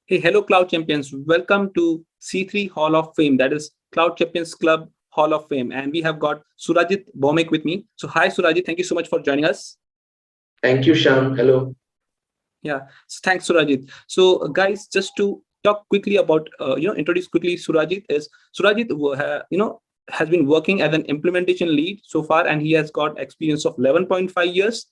Hey, hello, Cloud Champions. Welcome to C3 Hall of Fame. That is Cloud Champions Club Hall of Fame. And we have got Surajit Bhomik with me. So, hi, Surajit. Thank you so much for joining us. Thank you, Shyam. Hello. Yeah. So thanks, Surajit. So, guys, just to talk quickly about, introduce quickly Surajit is Surajit, has been working as an implementation lead so far, and he has got experience of 11.5 years,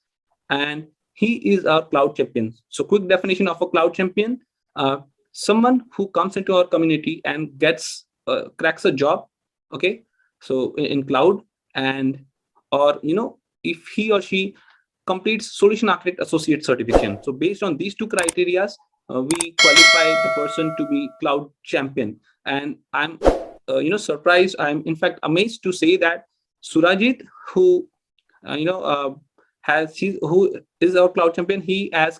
and he is our cloud champion. So, quick definition of a cloud champion: uh, someone who comes into our community and gets cracks a job. Okay, so in cloud, and or if he or she completes solution architect associate certification. So based on these two criteria, we qualify the person to be cloud champion. And I'm surprised, I'm in fact amazed to say that Surajit, who uh, you know uh, who is our cloud champion, he has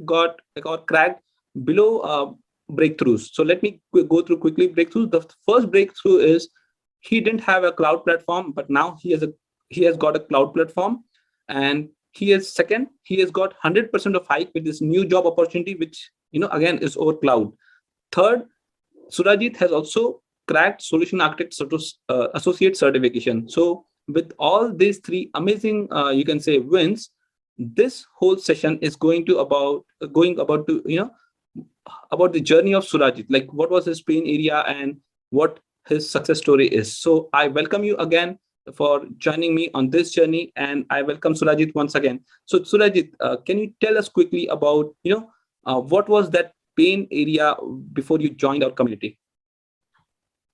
got or cracked below breakthroughs. So let me go through quickly breakthroughs. The first breakthrough is he didn't have a cloud platform, but now he has got a cloud platform. And he is second, he has got 100% of hike with this new job opportunity, which again is over cloud. Third, Surajit has also cracked solution architect associate certification. So with all these three amazing, you can say, wins, this whole session is going about to about the journey of Surajit, like what was his pain area and what his success story is. So I welcome you again for joining me on this journey, and I welcome Surajit once again. So Surajit, can you tell us quickly about what was that pain area before you joined our community?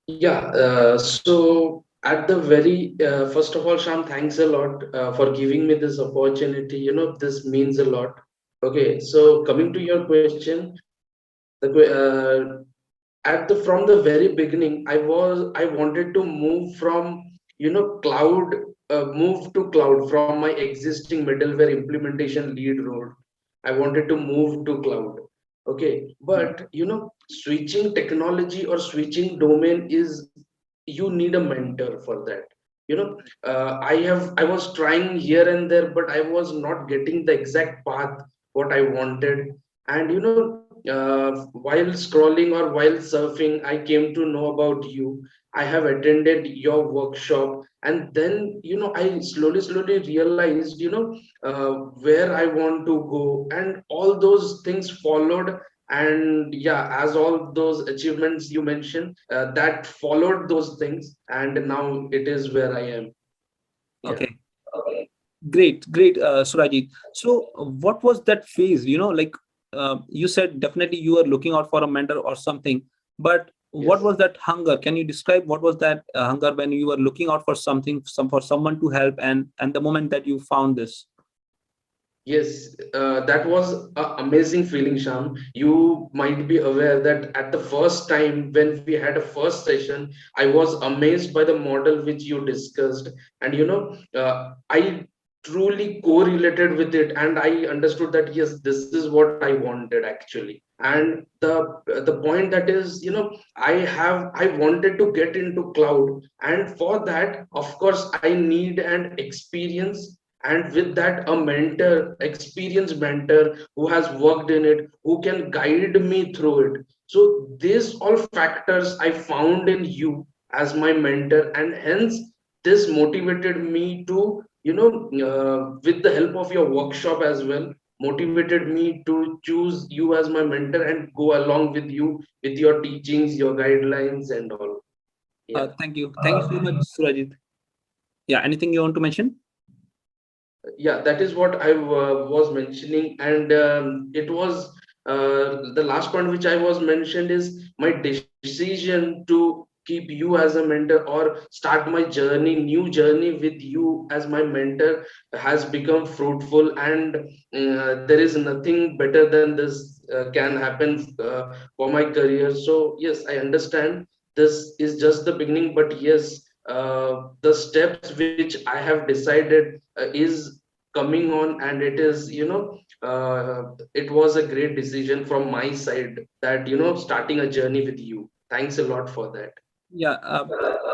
Yeah. So at the very first of all, Shyam, thanks a lot for giving me this opportunity. This means a lot. Okay. So coming to your question, at the from the very beginning, I wanted to move from cloud, move to cloud from my existing middleware implementation lead role. I wanted to move to cloud. Okay, but switching technology or switching domain is, you need a mentor for that. I was trying here and there, but I was not getting the exact path what I wanted. And while scrolling or while surfing, I came to know about you. I have attended your workshop, and then I slowly realized where I want to go, and all those things followed. And yeah, as all those achievements you mentioned, that followed those things, and now it is where I am. Yeah. Okay, great, Surajit. So what was that phase? Like you said, definitely you were looking out for a mentor or something, but what Yes. was that hunger? Can you describe what was that hunger when you were looking out for something, for someone to help, and the moment that you found this? Yes, that was an amazing feeling, Sham. You might be aware that at the first time when we had a first session, I was amazed by the model which you discussed, and I truly correlated with it, and I understood that yes, this is what I wanted actually. And the point that is, I wanted to get into cloud, and for that, of course, I need an experience, and with that a mentor, experienced mentor who has worked in it, who can guide me through it. So these all factors I found in you as my mentor, and hence this motivated me to with the help of your workshop as well, motivated me to choose you as my mentor and go along with you with your teachings, your guidelines and all. Yeah. Thank you so much, Surajit. Yeah, anything you want to mention? Yeah, that is what I was mentioning. And it was the last point which I was mentioned is my decision to keep you as a mentor or start my journey, new journey with you as my mentor, has become fruitful. And there is nothing better than this can happen for my career. So yes, I understand this is just the beginning, but yes, the steps which I have decided is coming on, and it is it was a great decision from my side that starting a journey with you. Thanks a lot for that. Yeah,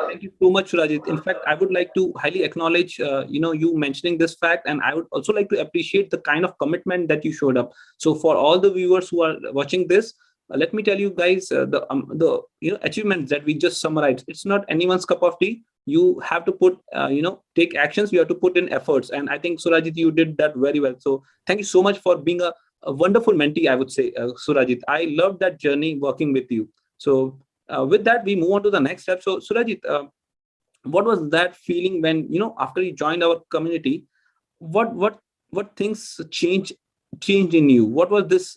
thank you so much, Surajit. In fact, I would like to highly acknowledge, you mentioning this fact, and I would also like to appreciate the kind of commitment that you showed up. So, for all the viewers who are watching this, let me tell you guys, the achievements that we just summarized, it's not anyone's cup of tea. You have to put take actions, you have to put in efforts, and I think Surajit, you did that very well. So thank you so much for being a wonderful mentee, I would say. Surajit, I love that journey working with you. So with that, we move on to the next step. So Surajit, what was that feeling when, after you joined our community? What things changed in you? What was this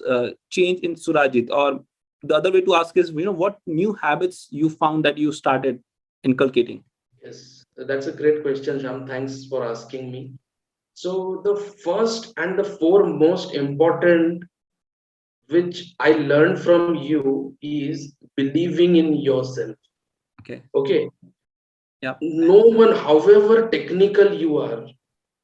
change in Surajit? Or the other way to ask is, what new habits you found that you started inculcating? Yes, that's a great question, Sham. Thanks for asking me. So the first and the foremost important which I learned from you is believing in yourself. Okay. Okay. Yeah. No one, however technical you are,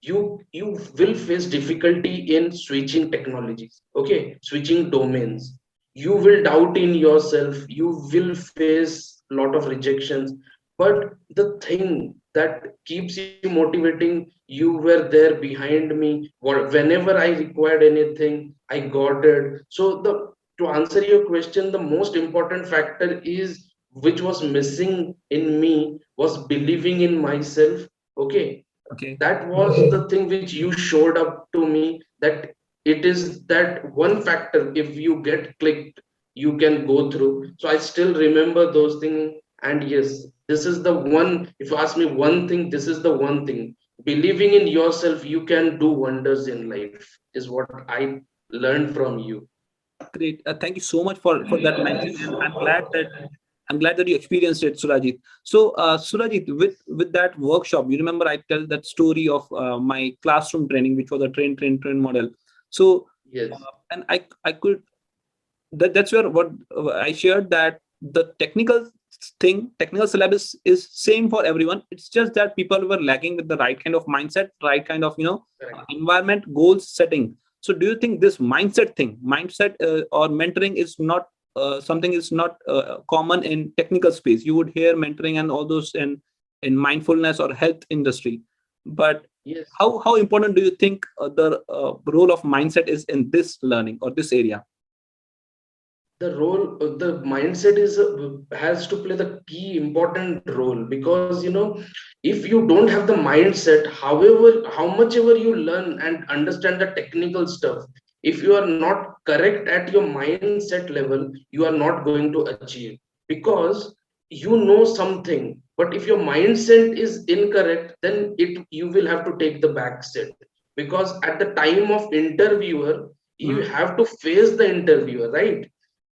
you will face difficulty in switching technologies. Okay, switching domains. You will doubt in yourself. You will face a lot of rejections. But the thing that keeps you motivating, you were there behind me. Whenever I required anything, I got it. So the to answer your question, the most important factor is which was missing in me was believing in myself. Okay, Okay. that was the thing which you showed up to me, that it is that one factor, if you get clicked, you can go through. So I still remember those things. And yes, this is the one, if you ask me one thing, this is the one thing, believing in yourself, you can do wonders in life, is what I learned from you. Great. Thank you so much for that mention, and I'm glad that you experienced it, Surajit. So, Surajit, with that workshop, you remember I tell that story of my classroom training, which was a train model. So, Yes, and I could that's where what I shared, that the technical syllabus is same for everyone. It's just that people were lacking with the right kind of mindset, right kind of correct. environment, goals setting. So do you think this mindset or mentoring is not something is not common in technical space? You would hear mentoring and all those in mindfulness or health industry, but Yes, how important do you think the role of mindset is in this learning or this area? the role, the mindset is has to play the key important role, because if you don't have the mindset, however how much ever you learn and understand the technical stuff, if you are not correct at your mindset level, you are not going to achieve. Because you know something, but if your mindset is incorrect, then it you will have to take the back step. Because at the time of interviewer, you Mhm. have to face the interviewer, right?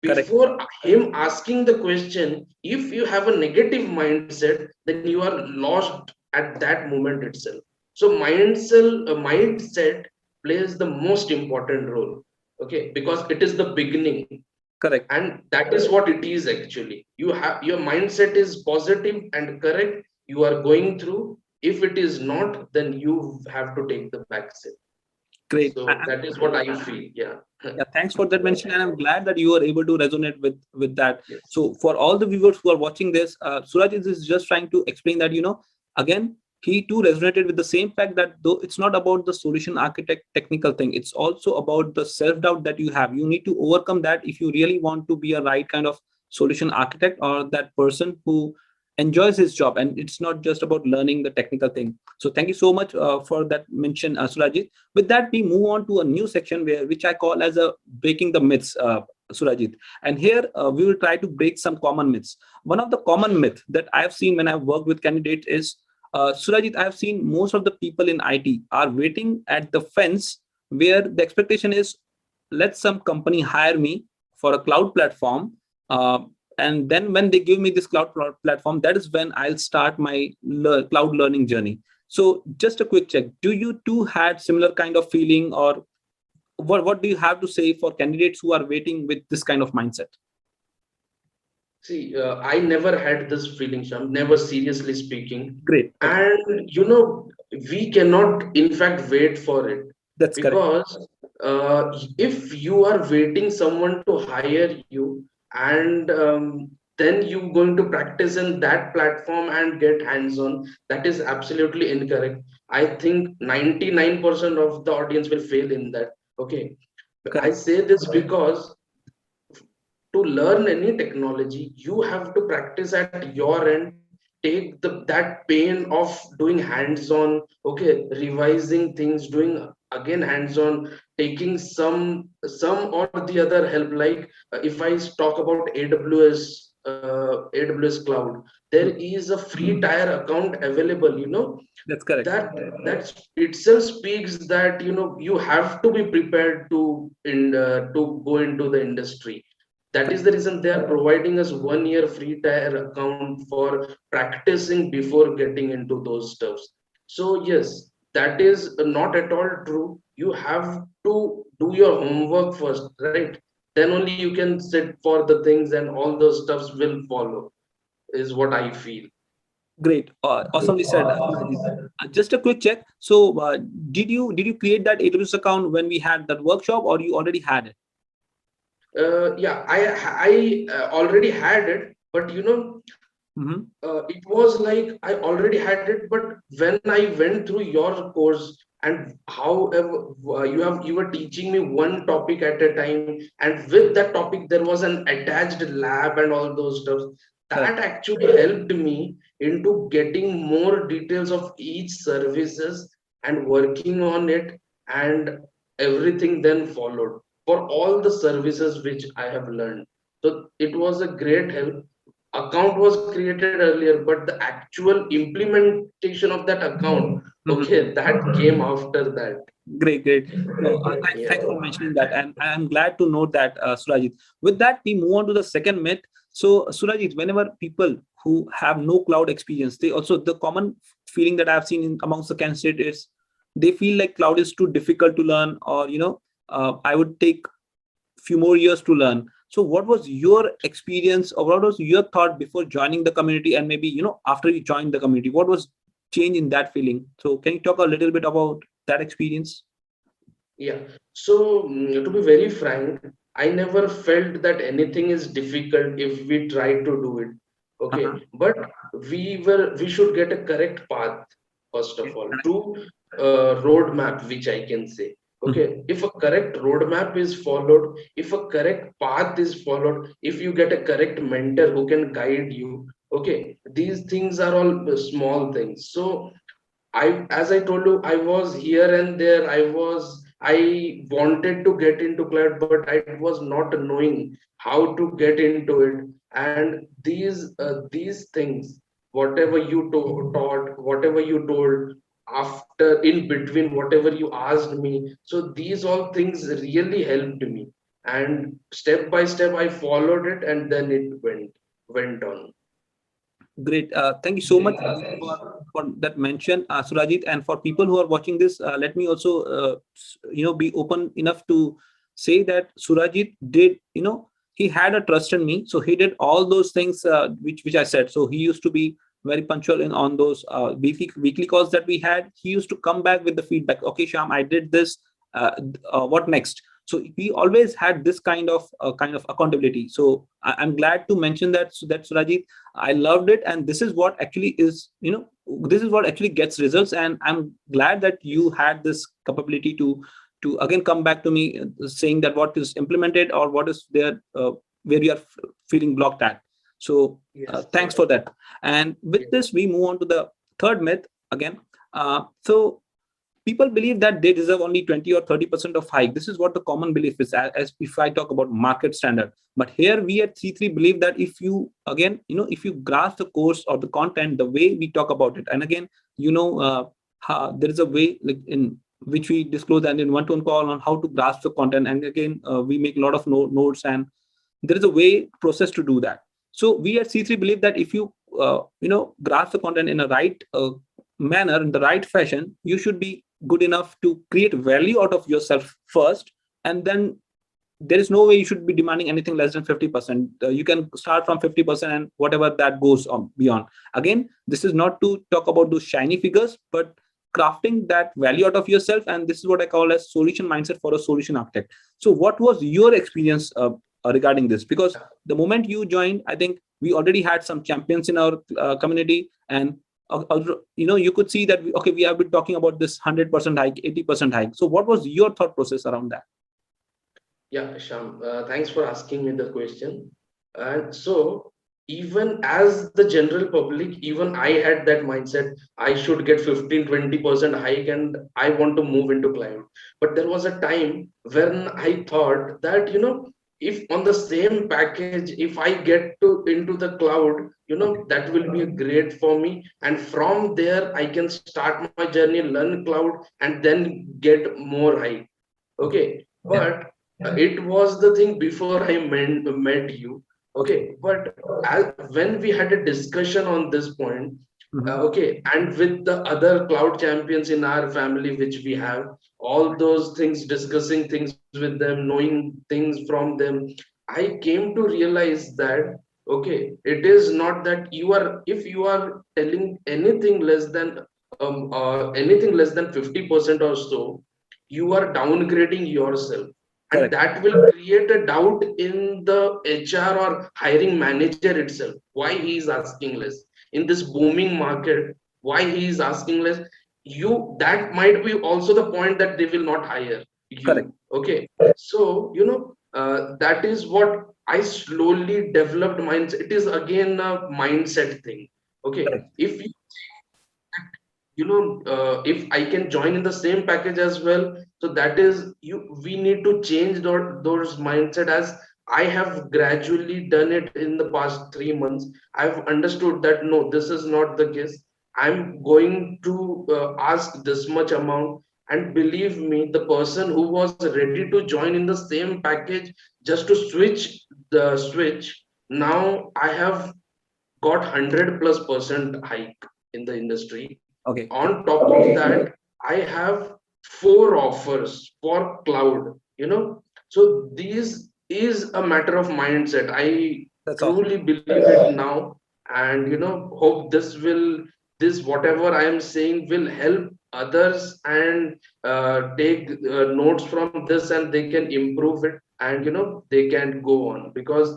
Correct. Before him asking the question, if you have a negative mindset, then you are lost at that moment itself. So mindset plays the most important role. Okay, because it is the beginning, Correct. and that is what it is actually. You have your mindset is positive and correct, you are going through. If it is not, then you have to take the back step. Great. So that is what I feel. Yeah. Yeah, thanks for that mention, and I'm glad that you were able to resonate with that. Yes. So, for all the viewers who are watching this, Suraj is just trying to explain that again, he too resonated with the same fact that though it's not about the solution architect technical thing, it's also about the self doubt that you have. You need to overcome that if you really want to be a right kind of solution architect or that person who enjoys his job, and it's not just about learning the technical thing. So, thank you so much for that mention, Surajit. With that, we move on to a new section which I call as a breaking the myths, Surajit. And here we will try to break some common myths. One of the common myth that I've seen when I've worked with candidates is, Surajit, I've seen most of the people in IT are waiting at the fence where the expectation is, let some company hire me for a cloud platform. Uh, and then when they give me this platform, that is when I'll start my cloud learning journey. So just a quick check. Do you too had similar kind of feeling, or what do you have to say for candidates who are waiting with this kind of mindset? See, I never had this feeling, Sham, never, seriously speaking. Great. Okay. And we cannot, in fact, wait for it. That's correct. Because if you are waiting someone to hire you, and then you going to practice in that platform and get hands on, that is absolutely incorrect. I think 99% of the audience will fail in that. Okay. I Correct. say this because to learn any technology, you have to practice at your end, take that pain of doing hands-on, okay, revising things, doing again hands-on, taking some or the other help. Like if I talk about AWS Cloud, there is a free tier account available, That's correct. that itself speaks that you have to be prepared to go into the industry. That is the reason they are providing us 1 year free tier account for practicing before getting into those stuffs. So yes, that is not at all true. You have to do your homework first, right? Then only you can sit for the things and all those stuffs will follow, is what I feel. Great. Awesomely said, Surajit. Just a quick check. So, did you create that AWS account when we had that workshop, or you already had it? Yeah, I already had it, but Mm-hmm. it was like I already had it, but when I went through your course, and however you were teaching me one topic at a time, and with that topic there was an attached lab and all those stuff, that Correct. actually helped me into getting more details of each services and working on it, and everything then followed for all the services which I have learned. So it was a great help. Account was created earlier, but the actual implementation of that account, Mm-hmm. okay, that came after that. Great, great. No, Yeah. thanks for mentioning that, and I'm glad to note that, Surajit. With that, we move on to the second myth. So, Surajit, whenever people who have no cloud experience, they also, the common feeling that I've seen amongst the candidates is they feel like cloud is too difficult to learn, or I would take few more years to learn. So, what was your experience, or what was your thought before joining the community, and maybe after you joined the community, what was change in that feeling? So, can you talk a little bit about that experience? Yeah. So, to be very frank, I never felt that anything is difficult if we try to do it. Uh-huh. Okay. But we should get a correct path, first of all, to roadmap, which I can say. Mhm. Okay. If a correct roadmap is followed, if a correct path is followed, if you get a correct mentor who can guide you, okay, these things are all small things. So, as I told you, I was here and there. I wanted to get into cloud, but I was not knowing how to get into it. And these things, whatever you taught, whatever you told, after in between, whatever you asked me, so these all things really helped me. And step by step, I followed it, and then it went on. Great. Thank you so much for that mention, Surajit. And for people who are watching this, let me also, be open enough to say that Surajit did, he had a trust in me. So he did all those things which I said. So he used to be very punctual in on those weekly calls that we had. He used to come back with the feedback. Okay, Shyam, I did this. What next? So we always had this kind of accountability. So I'm glad to mention that, so that Surajit, I loved it, and this is what actually is, this is what actually gets results. And I'm glad that you had this capability to again come back to me, saying that what is implemented or what is there, where you are feeling blocked at. So Yes. thanks for that. And with this, we move on to the third myth again. So people believe that they deserve only 20 or 30% of hike. This is what the common belief is, as if I talk about market standard. But here we at C3 believe that if you, again, if you grasp the course or the content the way we talk about it, and again, there is a way, like, in which we disclose and in one-to-one call on how to grasp the content. And again, we make a lot of notes, and there is a way process to do that. So we at C3 believe that if you grasp the content in a right manner, in the right fashion, you should be good enough to create value out of yourself first, and then there is no way you should be demanding anything less than 50%. You can start from 50% and whatever that goes on beyond. Again, this is not to talk about those shiny figures, but crafting that value out of yourself. And this is what I call as solution mindset for a solution architect. So what was your experience regarding this? Because the moment you joined, I think we already had some champions in our community, and you could see that we have been talking about this 100% hike, 80% hike. So what was your thought process around that? Yeah, Sham, thanks for asking me the question. And so, even as the general public, even I had that mindset, I should get 15-20% hike and I want to move into cloud. But there was a time when I thought that, if on the same package, if I get to into the cloud, Okay. that will be a great for me. And from there, I can start my journey, learn cloud, and then get more hike. Okay. Okay. Yeah. But it was the thing before I met you. Okay. Okay, but when we had a discussion on this point, Mhm. okay, and with the other cloud champions in our family, which we have, all those things, discussing things with them, knowing things from them, I came to realize that, okay, it is not that if you are telling anything less than 50% or so, you are downgrading yourself, and Correct. that will create a doubt in the HR or hiring manager itself, why he is asking less in this booming market, why he is asking less. That might be also the point that they will not hire Correct. you. Okay, so that is what I slowly developed mindset. It is again a mindset thing. Okay, Correct. if if I can join in the same package as well, so that is we need to change those mindset. As I have gradually done it in the past 3 months, I've understood that no, this is not the case. I'm going to ask this much amount, and believe me, the person who was ready to join in the same package just to switch, now I have got 100+% hike in the industry. Okay. On top of that, I have 4 offers for cloud. So these is a matter of mindset. I That's awesome. truly believe it now, and hope this whatever I am saying will help others, and take notes from this, and they can improve it, and they can go on, because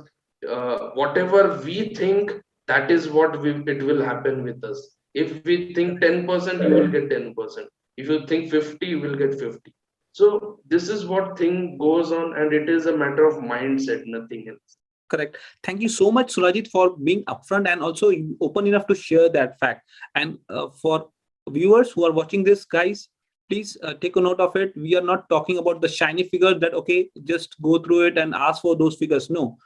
whatever we think, that is what it will happen with us. If we think 10%, you will get 10%. If you think 50, you will get 50. So this is what thing goes on, and it is a matter of mindset, nothing else. Correct. Thank you so much, Surajit, for being upfront and also open enough to share that fact. And for viewers who are watching this, guys, please take a note of it. We are not talking about the shiny figure that, okay, just go through it and ask for those figures. No,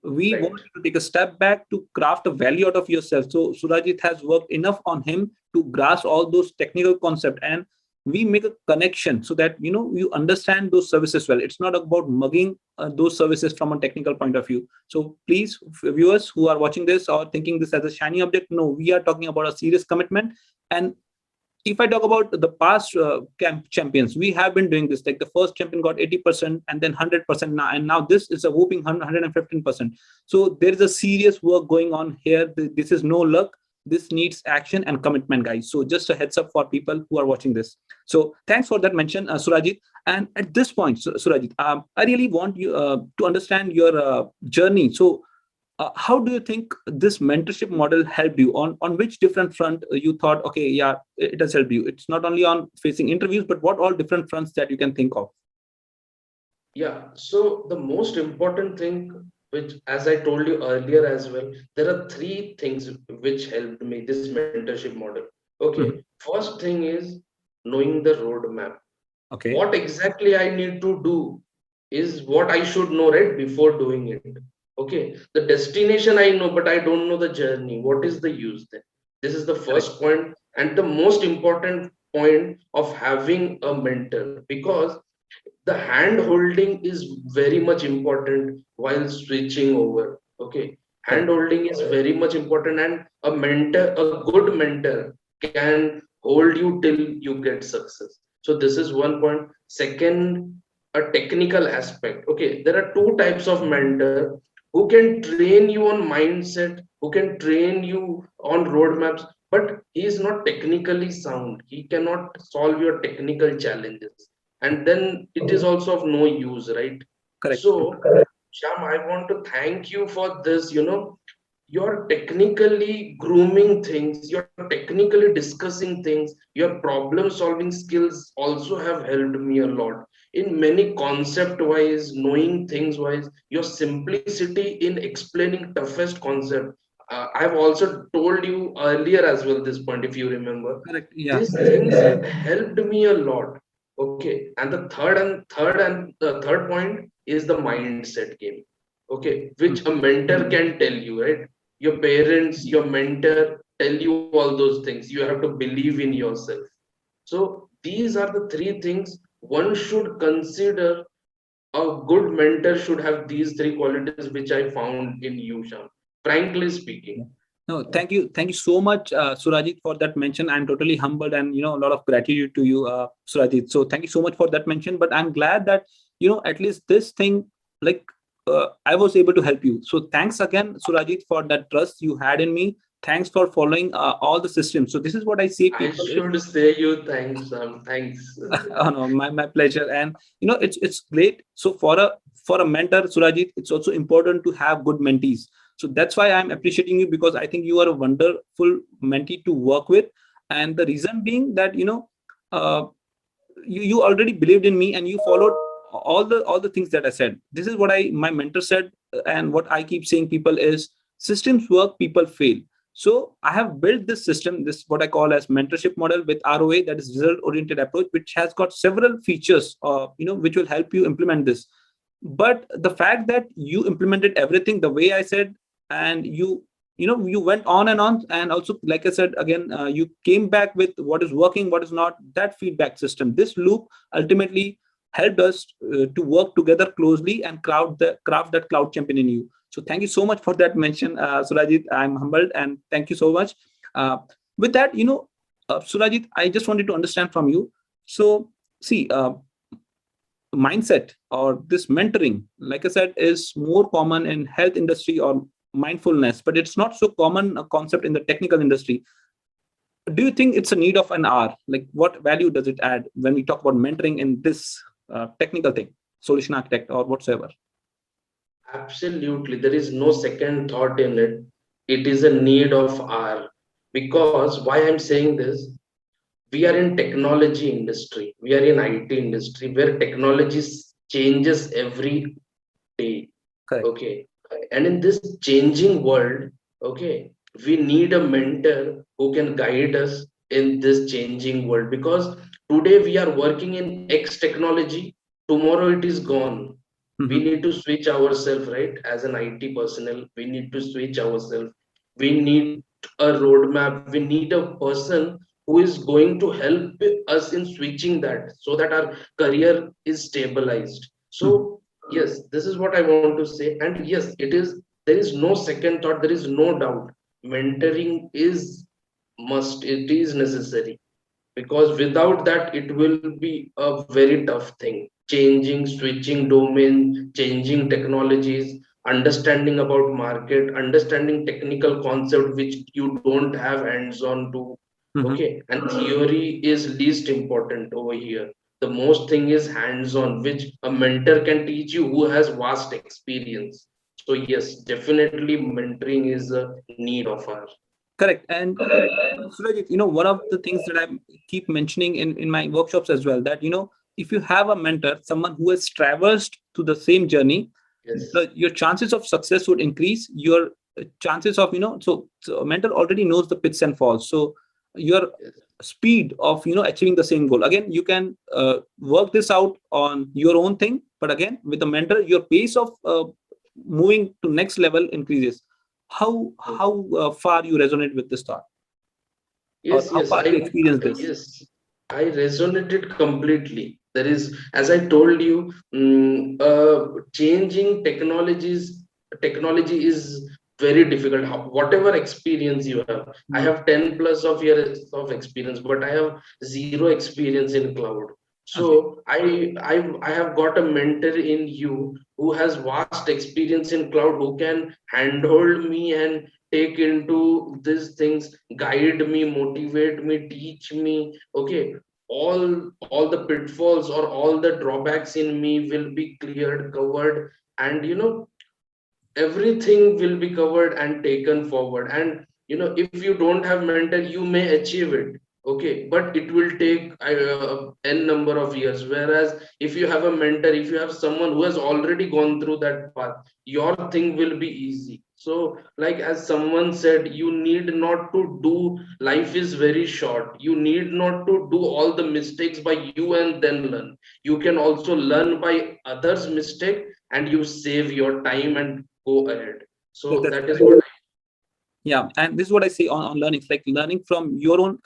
we want Right. you to take a step back to craft a value out of yourself. So Surajit has worked enough on him to grasp all those technical concepts, and we make a connection so that you understand those services well. It's not about mugging those services from a technical point of view. So please, viewers who are watching this or thinking this as a shiny object, no, we are talking about a serious commitment. And if I talk about the past champions, we have been doing this. Like the first champion got 80% and then 100% now, and now this is a whooping 115%. So there is a serious work going on here. This is no luck. This needs action and commitment, guys. So just a heads up for people who are watching this. So thanks for that mention, Surajit. And at this point, Surajit, I really want you to understand your journey. So how do you think this mentorship model helped you? On which different front you thought, okay, yeah, it has helped you? It's not only on facing interviews, but what all different fronts that you can think of? Yeah. So the most important thing, which, as I told you earlier as well, there are 3 things which helped me this mentorship model. Okay. Mhm. First thing is knowing the roadmap. Okay. What exactly I need to do is what I should know right before doing it. Okay. The destination I know, but I don't know the journey. What is the use then? This is the Correct. first point, and the most important point of having a mentor, because the hand holding is very much important while switching over. Okay, hand Correct. holding is very much important, and a good mentor can hold you till you get success. So this is one point. Second, a technical aspect. Okay, there are 2 types of mentor: who can train you on mindset, who can train you on roadmaps, but he is not technically sound, he cannot solve your technical challenges, and then it is also of no use, right? Correct. So, Sham, I want to thank you for this. you're technically grooming things, you're technically discussing things, your problem solving skills also have helped me a lot in many concept wise, knowing things wise, your simplicity in explaining toughest concept. I've also told you earlier as well this point, if you remember. Correct. Yeah. These things have helped me a lot. Okay, and the third point is the mindset game. Okay, which a mentor can tell you, right? Your parents, your mentor tell you all those things. You have to believe in yourself. So these are the three things one should consider. A good mentor should have these three qualities, which I found in you, Sham. Frankly speaking. Yeah. No, thank you so much, Surajit, for that mention. I'm totally humbled, and a lot of gratitude to you, Surajit. So thank you so much for that mention. But I'm glad that at least this thing, like I was able to help you. So thanks again, Surajit, for that trust you had in me. Thanks for following all the systems. So this is what I say, I people. should say you thanks, Sham. Thanks. Oh, no, my pleasure. And it's great. So for a mentor, Surajit, it's also important to have good mentees. So that's why I'm appreciating you, because I think you are a wonderful mentee to work with. And the reason being that uh, you already believed in me, and you followed all the things that I said. This is what my mentor said, and what I keep saying people is, systems work, people fail. So I have built this system, this what I call as mentorship model with ROA, that is result oriented approach, which has got several features which will help you implement this. But the fact that you implemented everything the way I said, and you went on and on, and also, like I said again, you came back with what is working, what is not, that feedback system, this loop ultimately helped us to work together closely and craft that cloud champion in you. So thank you so much for that mention, Surajit. I'm humbled, and thank you so much. uh, with that, Surajit, I just wanted to understand from you. So see, mindset or this mentoring, like I said, is more common in health industry or mindfulness, but it's not so common a concept in the technical industry. Do you think it's a need of an hour? Like, what value does it add when we talk about mentoring in this technical thing, solution architect or whatsoever? Absolutely. There is no second thought in it. It is a need of our. Because why I'm saying this, we are in technology industry. We are in IT industry where technology changes every day. Correct. Okay. And in this changing world, okay, we need a mentor who can guide us in this changing world, because today we are working in X technology, tomorrow it is gone. We Mhm. need to switch ourselves, right? As an IT personnel, we need to switch ourselves. We need a roadmap. We need a person who is going to help us in switching that, so that our career is stabilized. Mhm. So yes, this is what I want to say. And yes, it is, there is no second thought, there is no doubt, mentoring is must, it is necessary, because without that it will be a very tough thing, changing, switching domain, changing technologies, understanding about market, understanding technical concept which you don't have hands on to. Mhm. Okay, and theory is least important over here. The most thing is hands on, which a mentor can teach you who has vast experience. So yes, definitely mentoring is a need of ours. Correct. And Surajit, one of the things that I keep mentioning in my workshops as well, that if you have a mentor, someone who has traversed to the same journey, Yes. your chances of success would increase. Your chances of so a mentor already knows the pits and falls. So your Yes. speed of achieving the same goal, again, you can work this out on your own thing, but again, with a mentor, your pace of moving to next level increases. How far you resonate with this thought, or Yes, how yes, far you experience this? yes, I resonated completely. There is, as I told you, changing technology is very difficult. Whatever experience you have, I Hmm. have 10 plus of years of experience, but I have zero experience in cloud. Okay. So I have got a mentor in you who has vast experience in cloud, who can handhold me and take into these things, guide me, motivate me, teach me. Okay, all the pitfalls or all the drawbacks in me will be cleared, covered, and everything will be covered and taken forward. And if you don't have mentor, you may achieve it, okay, but it will take n number of years. Whereas if you have a mentor, if you have someone who has already gone through that path, your thing will be easy. So like as someone said, you need not to do, life is very short, you need not to do all the mistakes by you and then learn. You can also learn by others mistake, and you save your time and go ahead. Yeah, So that's that is correct. what Yeah, and this is what I say on learning. It's like learning from your own,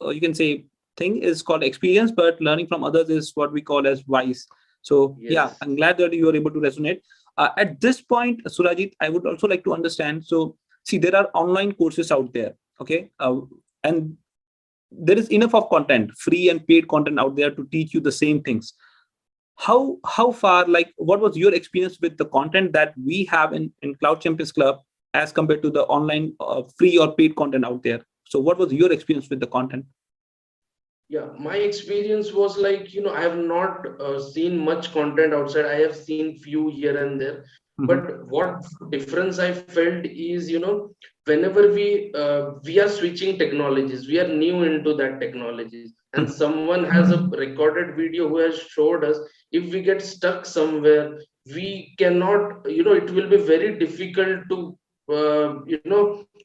you can say, thing is called experience, but learning from others is what we call as wise. So yeah, yes. I'm glad that you are able to resonate. At this point, Surajit, I would also like to understand. So see, there are online courses out there, okay, and there is enough of content, free and paid content out there to teach you the same things. How far, like, what was your experience with the content that we have in Cloud Champions Club as compared to the online free or paid content out there? So what was your experience with the content? Yeah, my experience was like, I have not seen much content outside. I have seen few here and there. Mhm. But what difference I felt is, whenever we are switching technologies, we are new into that technologies, and someone has a recorded video who has showed us, if we get stuck somewhere, we cannot, it will be very difficult to,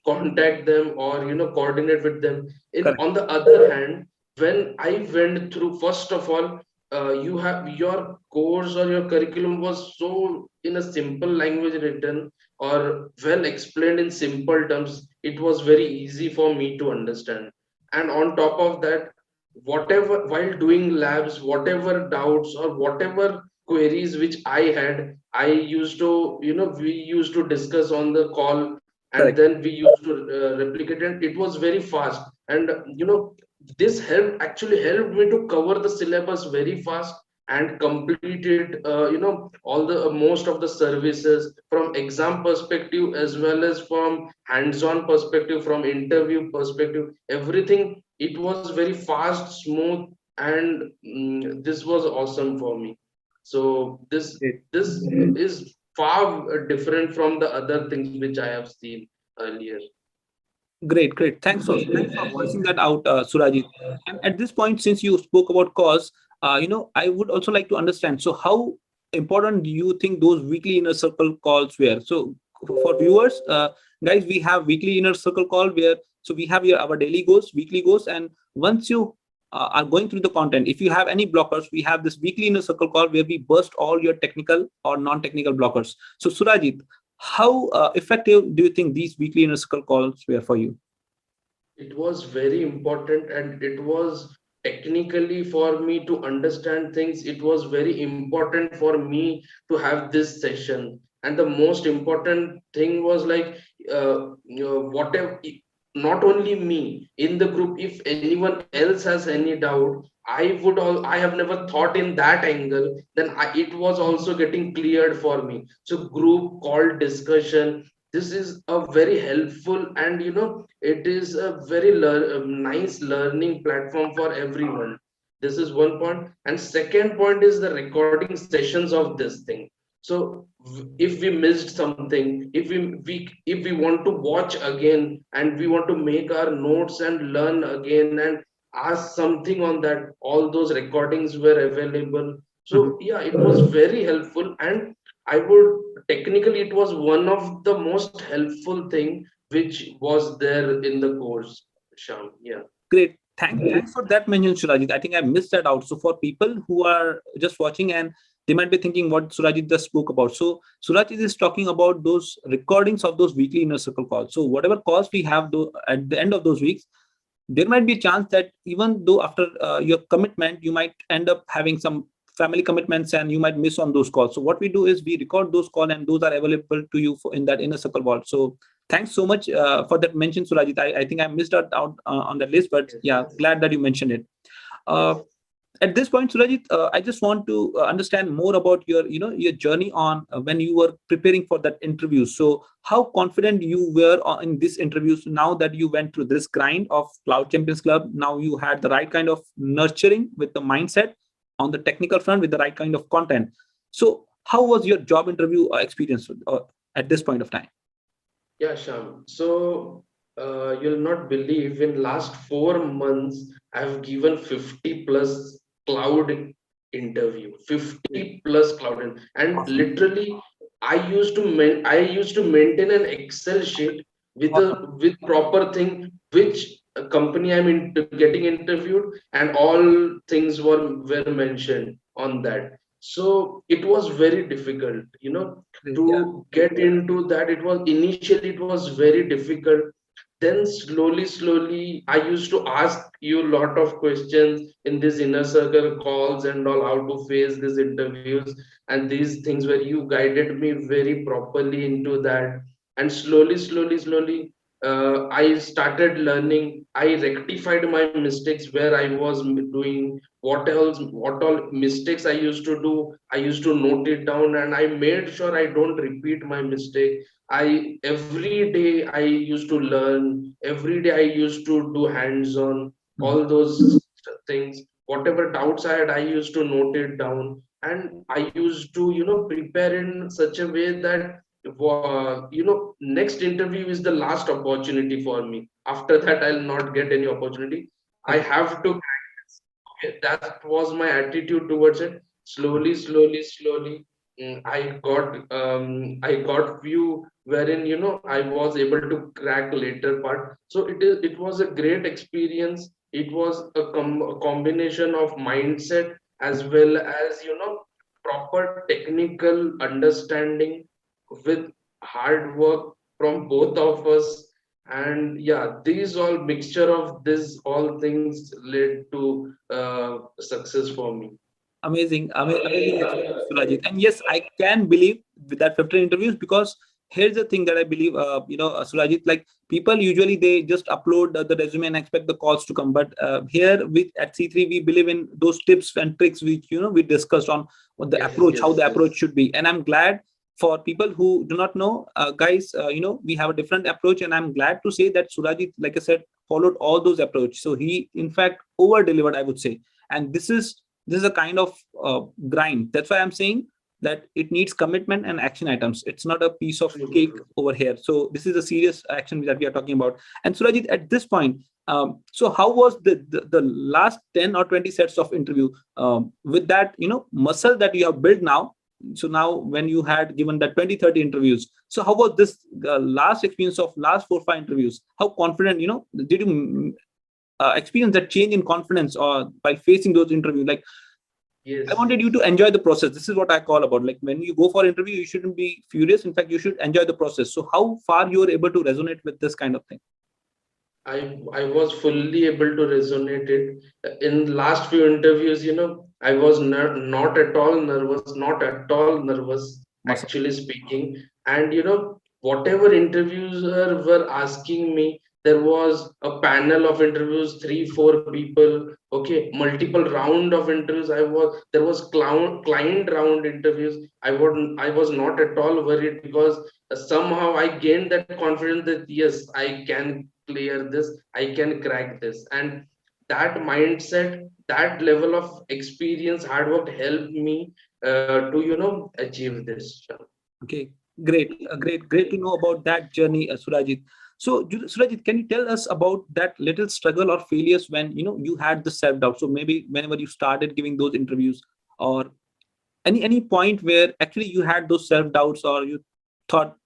contact them or, coordinate with them. Correct. On the other hand, when I went through, first of all, you have your course or your curriculum was so in a simple language written or well explained in simple terms. It was very easy for me to understand. And on top of that, whatever while doing labs, whatever doubts or whatever queries which I had, I used to, we used to discuss on the call, and Correct. then we used to replicate, and it was very fast. And this actually helped me to cover the syllabus very fast and complete it, all the most of the services from exam perspective as well as from hands-on perspective, from interview perspective, everything. It was very fast, smooth, and this was awesome for me. So this is far different from the other things which I have seen earlier. Great, great. Thanks for voicing that out, Surajit. And at this point, since you spoke about cause, I would also like to understand. So, how important do you think those weekly inner circle calls were? So, for viewers, guys, we have weekly inner circle call where so we have our daily goals, weekly goals, and once you are going through the content, if you have any blockers, we have this weekly inner circle call where we burst all your technical or non-technical blockers. So, Surajit, how effective do you think these weekly inner circle calls were for you? It was very important, and it was technically for me to understand things. It was very important for me to have this session. And the most important thing was like, whatever, not only me in the group, if anyone else has any doubt, I have never thought in that angle, then it was also getting cleared for me. So group call discussion, this is a very helpful, and it is a very nice learning platform for everyone. This is one point. And second point is the recording sessions of this thing. So if we missed something, if we want to watch again, and we want to make our notes and learn again and ask something on that, all those recordings were available. So yeah, it was very helpful. And I would, technically, it was one of the most helpful thing which was there in the course, Sham. Yeah. Great. Thanks for that mention, Surajit. I think I missed that out. So for people who are just watching and they might be thinking what Surajit just spoke about. So Surajit is talking about those recordings of those weekly inner circle calls. So whatever calls we have at the end of those weeks, there might be a chance that even though after your commitment, you might end up having some family commitments and you might miss on those calls. So what we do is we record those calls and those are available to you in that inner circle vault. So thanks so much for that mention, Surajit. I think I missed out on that list, but Yes. yeah, glad that you mentioned it. Uh, at this point, Surajit, I just want to understand more about your journey on when you were preparing for that interview. So how confident you were in this interview? So now that you went through this grind of Cloud Champions Club, now you had the right kind of nurturing with the mindset on the technical front with the right kind of content. So how was your job interview experience? at this point of time? Yeah, Sham. So you'll not believe in last 4 months I've given 50 plus cloud interview, 50 plus cloud and Awesome. literally I used to maintain an Excel sheet with Awesome. a with proper thing which company I'm getting interviewed, and all things were mentioned on that. So it was very difficult, Great. Yeah. to get into that. It was initially, it was very difficult. Then slowly I used to ask you a lot of questions in this inner circle calls and all, how to face these interviews and these things, where you guided me very properly into that. And slowly I started learning. I rectified my mistakes where I was doing what all mistakes I used to do. I used to note it down, and I made sure I don't repeat my mistake. I every day I used to learn. Every day I used to do hands-on, Mhm. all those things. Whatever doubts I had, I used to note it down, and I used to, prepare in such a way that, next interview is the last opportunity for me. After that, I'll not get any opportunity. I Okay. have to. Okay, that was my attitude towards it. Slowly, I got few wherein, I was able to crack later part. So it was a great experience. It was a combination of mindset as well as, proper technical understanding with hard work from both of us. And yeah, these all mixture of this all things led to success for me. Amazing, amazing experience, Surajit. And yes, I can believe with that 15 interviews, because here's the thing that I believe, Surajit, like people usually they just upload the resume and expect the calls to come. But here with at C3, we believe in those tips and tricks which we discussed on what the Yes, approach, how yes, the yes. approach should be. And I'm glad for people who do not know, guys, we have a different approach, and I'm glad to say that Surajit, like I said, followed all those approach. So he, in fact, over delivered, I would say. And this is a kind of grind. That's why I'm saying that it needs commitment and action items. It's not a piece of True, cake true. over here. So this is a serious action that we are talking about. And Surajit, at this point, so how was the last 10 or 20 sets of interview, with that muscle that you have built now? So now when you had given that 20-30 interviews, so how was this last experience of last 4 5 interviews? How confident did you experience that change in confidence or by facing those interviews? Like, I Yes, wanted you yes. to enjoy the process. This is what I call about. Like when you go for interview, you shouldn't be furious. In fact, you should enjoy the process. So how far you are able to resonate with this kind of thing? I was fully able to resonate it. In last few interviews, I was not at all nervous, not at all nervous, Awesome. actually speaking. And whatever interviewer were asking me, there was a panel of interviews, 3 4 people, okay, multiple round of interviews. There was client round interviews. I was not at all worried, because somehow I gained that confidence that yes, I can clear this, I can crack this. And that mindset, that level of experience, hard work helped me to achieve this. Okay, great, great to know about that journey, Surajit. So, Surajit, can you tell us about that little struggle or failures when you had the self doubt? So maybe whenever you started giving those interviews, or any point where actually you had those self doubts, or you thought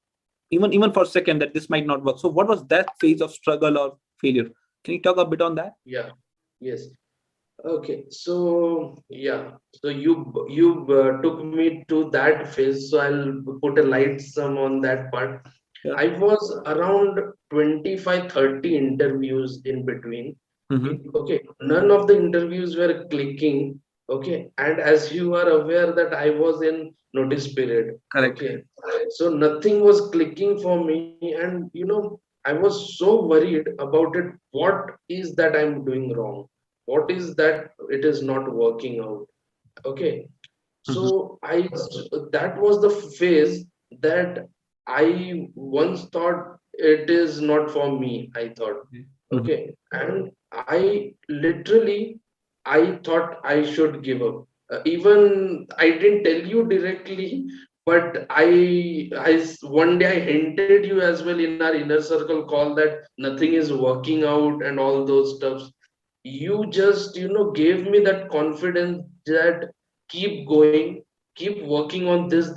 even for a second that this might not work. So, what was that phase of struggle or failure? Can you talk a bit on that? Yeah, yes. Okay, so yeah, so you took me to that phase, so I'll put a light some on that part. Yeah. I was around 25 30 interviews in between. Mm-hmm. Okay, none of the interviews were clicking. Okay, and as you are aware that I was in notice period. Correct. Okay, so nothing was clicking for me, and I was so worried about it. What is that I'm doing wrong? What is that it is not working out? Okay, Mm-hmm. so that was the phase that I once thought it is not for me, I thought. Mm-hmm. Okay, and I literally, I thought I should give up. Even I didn't tell you directly, but one day I hinted you as well in our inner circle call that nothing is working out and all those stuffs. You just, gave me that confidence that keep going, keep working on this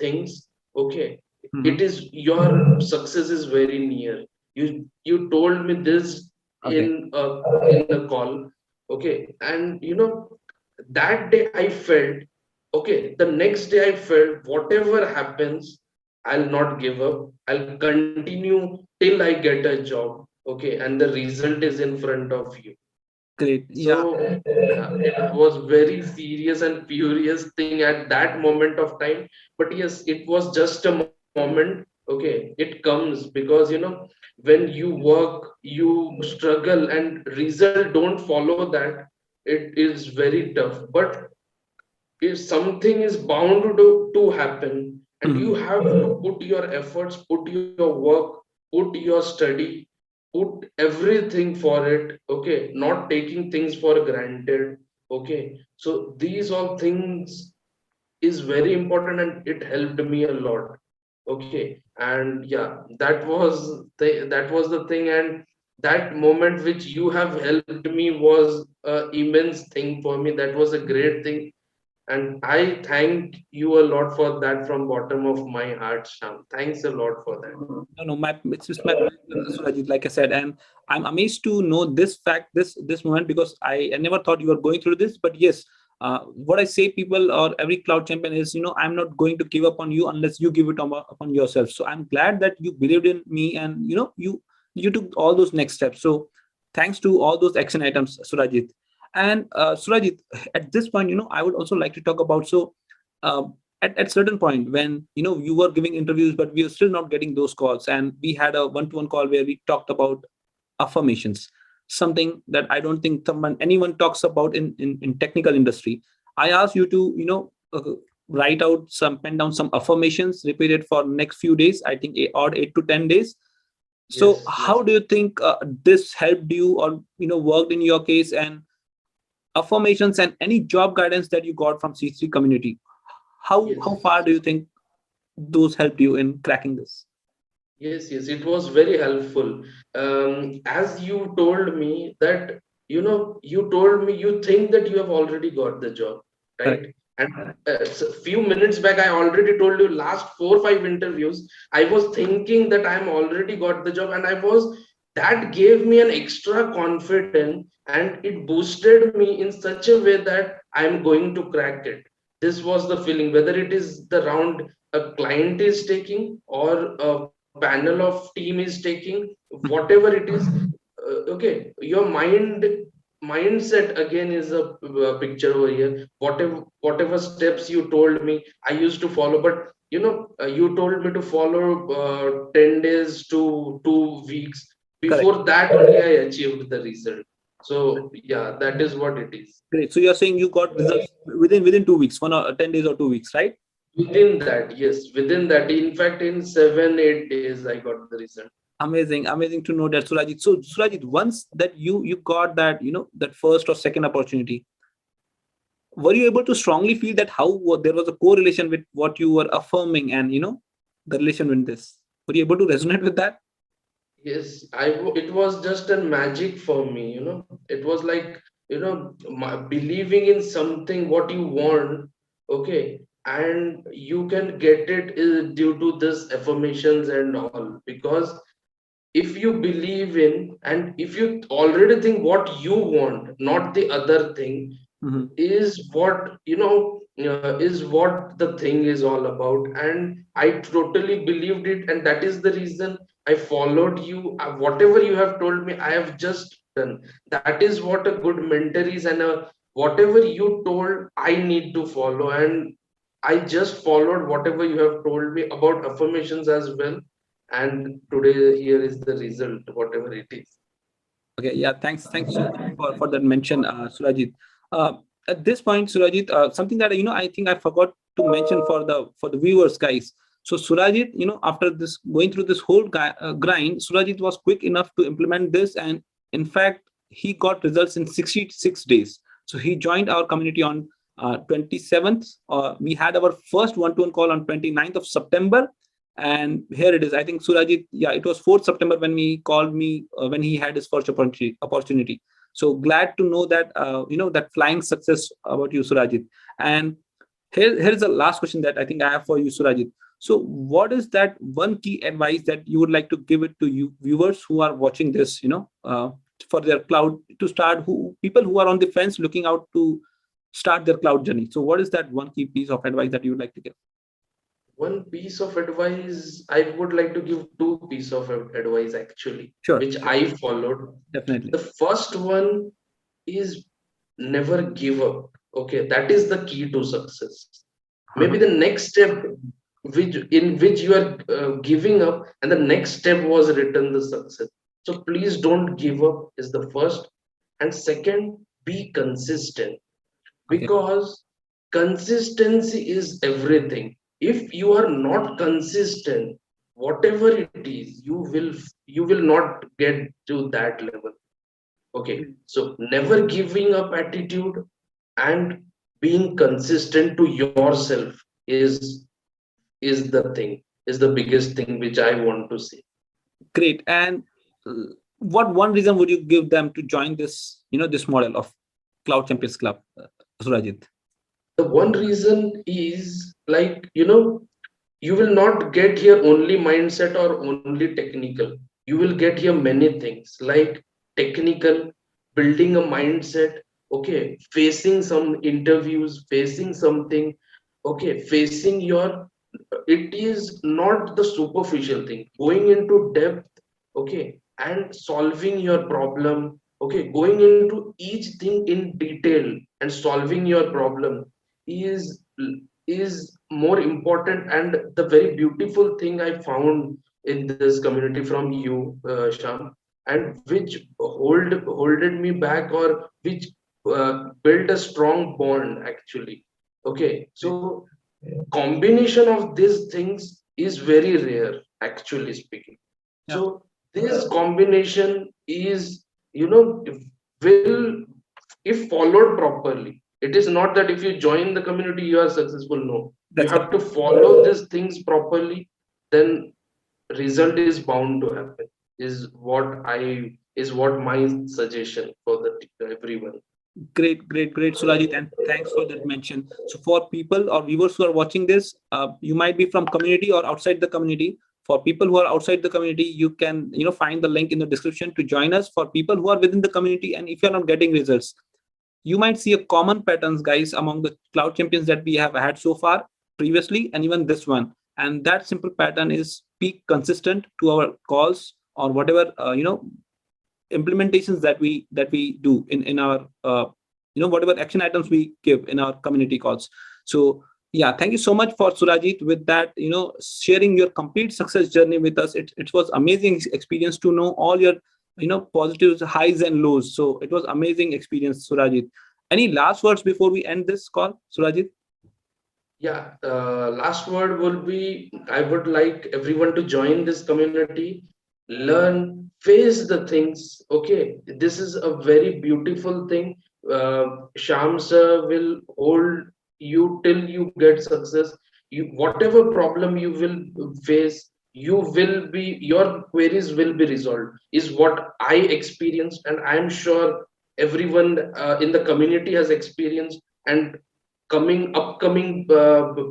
things. Okay, it Mhm. is your success is very near. You told me this Okay. in a call. Okay, and that day I felt, okay, the next day I felt whatever happens, I'll not give up. I'll continue till I get a job. Okay, and the result is in front of you. Great. Yeah. So it was very serious and furious thing at that moment of time. But yes, it was just a moment. Okay, it comes because when you work, you struggle, and result don't follow that. It is very tough. But if something is bound to happen, and you Mhm. have to put your efforts, put your work, put your study, put everything for it. Okay, not taking things for granted. Okay, so these all things is very important, and it helped me a lot. Okay, and yeah, that was the thing. And that moment which you have helped me was a immense thing for me. That was a great thing, and I thank you a lot for that from bottom of my heart, Sham. Thanks a lot for that. No, no, it's just my pleasure, Surajit, like I said, and I'm amazed to know this fact, this moment, because I never thought you were going through this. But yes, what I say, people or every cloud champion is, I'm not going to give up on you unless you give it upon yourself. So I'm glad that you believed in me, and you took all those next steps. So thanks to all those action items, Surajit. And Surajit, at this point, I would also like to talk about, so. Uh, at certain point when you were giving interviews, but we were still not getting those calls, and we had a one-to-one call where we talked about affirmations, something that I don't think anyone talks about in technical industry. I asked you to write out some pen down some affirmations, repeat it for next few days, I think odd 8 to 10 days. So Yes, how yes, do you think this helped you, or worked in your case? And affirmations and any job guidance that you got from C3 community, how yes. far do you think those helped you in cracking this? Yes, yes, it was very helpful. As you told me that, you told me you think that you have already got the job, Correct. right? And so few minutes back, I already told you last 4 or 5 interviews, I was thinking that I'm already got the job, and that gave me an extra confidence, and it boosted me in such a way that I'm going to crack it. This was the feeling, whether it is the round a client is taking or a panel of team is taking, whatever it is. Okay, your mindset again is a picture over here. Whatever steps you told me, I used to follow. But you told me to follow 10 days to 2 weeks. Correct. Before that only I achieved the result. So yeah, that is what it is. Great. So you're saying you got results within 2 weeks, 10 days or 2 weeks, right? Within that, yes, within that, in fact, in 7 8 days I got the result. Amazing, amazing to know that, Surajit. So Surajit, once that you got that, that first or second opportunity, were you able to strongly feel that there was a correlation with what you were affirming, and the relation with this? Were you able to resonate with that? Yes, it was just a magic for me, It was like, believing in something what you want, okay, and you can get it due to this affirmations and all. Because if you believe in, and if you already think what you want, not the other thing, Mhm. is what is what the thing is all about. And I totally believed it, and that is the reason I followed you. Whatever you have told me, I have just done. That is what a good mentor is. And whatever you told, I need to follow. And I just followed whatever you have told me about affirmations as well. And today here is the result, whatever it is. Okay, yeah, thanks so much for that mention, Surajit. Uh, at this point, Surajit, something that I think I forgot to mention for the viewers, guys. So Surajit, after this going through this whole grind, Surajit was quick enough to implement this, and in fact, he got results in 66 days. So he joined our community on 27th. We had our first one-to-one call on 29th of September. And here it is. I think Surajit, yeah, it was 4th September when he called me when he had his first opportunity. So glad to know that, that flying success about you, Surajit. And here's the last question that I think I have for you, Surajit. So what is that one key advice that you would like to give it to you viewers who are watching this, for their cloud to start, people who are on the fence looking out to start their cloud journey? So what is that one key piece of advice that you would like to give? One piece of advice, I would like to give two pieces of advice actually, Sure, which I followed. definitely. The first one is never give up. Okay, that is the key to success. Maybe Uh-huh. the next step which you are giving up, and the next step was written the success. So please don't give up is the first. And second, be consistent, Okay. because consistency is everything. If you are not consistent, whatever it is, you will not get to that level. Okay, so never giving up attitude and being consistent to yourself is the thing, is the biggest thing which I want to say. Great. And what one reason would you give them to join this, this model of Cloud Champions Club, Surajit? The one reason is, like, you will not get here only mindset or only technical. You will get here many things like technical, building a mindset, okay, facing some interviews, facing something, okay, facing your, it is not the superficial thing, going into depth, okay, and solving your problem, okay, going into each thing in detail and solving your problem is is more important. And the very beautiful thing I found in this community from you, Sham, and which holded me back, or which built a strong bond actually. Okay, so combination of these things is very rare actually speaking. Yeah, So this combination is, will, if followed properly, it is not that if you join the community you are successful. No, you that's have correct. to follow these things properly, then result is bound to happen, is what my suggestion for the everyone. Great, great, great, Surajit, and thanks for that mention. So, for people or viewers who are watching this, you might be from community or outside the community. For people who are outside the community, you can find the link in the description to join us. For people who are within the community, and if you're not getting results, you might see a common patterns, guys, among the cloud champions that we have had so far, previously, and even this one. And that simple pattern is be consistent to our calls or whatever implementations that we do in our whatever action items we give in our community calls. So yeah, thank you so much for Surajit with that, sharing your complete success journey with us. It was amazing experience to know all your positives, highs and lows. So it was amazing experience, Surajit. Any last words before we end this call, Surajit? Yeah, last word will be, I would like everyone to join this community, learn, face the things. Okay, this is a very beautiful thing. Sham sir will hold you till you get success. You, whatever problem you will face, your queries will be resolved, is what I experienced, and I'm sure everyone in the community has experienced, and upcoming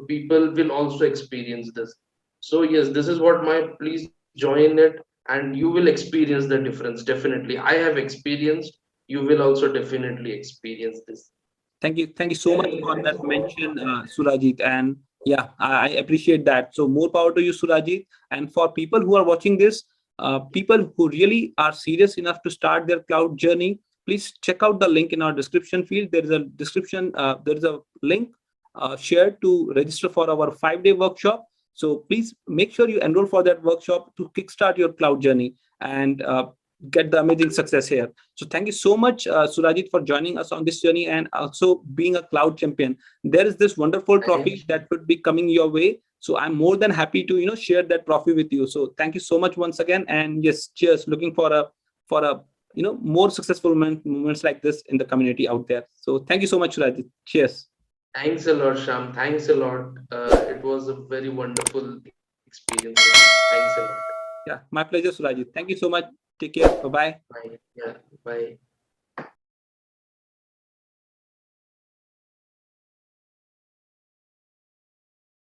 people will also experience this. So yes, this is what my, please join it, and you will experience the difference. Definitely, I have experienced, you will also definitely experience this. Thank you so much for that mention, Surajit. And yeah, I appreciate that. So more power to you, Surajit. And for people who are watching this, people who really are serious enough to start their cloud journey, please check out the link in our description field. There is a description. There is a link shared to register for our 5-day workshop. So please make sure you enroll for that workshop to kickstart your cloud journey and get the amazing success here. So thank you so much, Surajit, for joining us on this journey and also being a cloud champion. There is this wonderful Thank trophy that would be coming your way. So I'm more than happy to share that trophy with you. So thank you so much once again. And yes, cheers. Looking for a more successful moments like this in the community out there. So thank you so much, Surajit. Cheers. Thanks a lot, Sham. Thanks a lot. It was a very wonderful experience. Thanks a lot. Yeah, my pleasure, Surajit. Thank you so much. Take care. Bye bye. Bye. Yeah. Bye.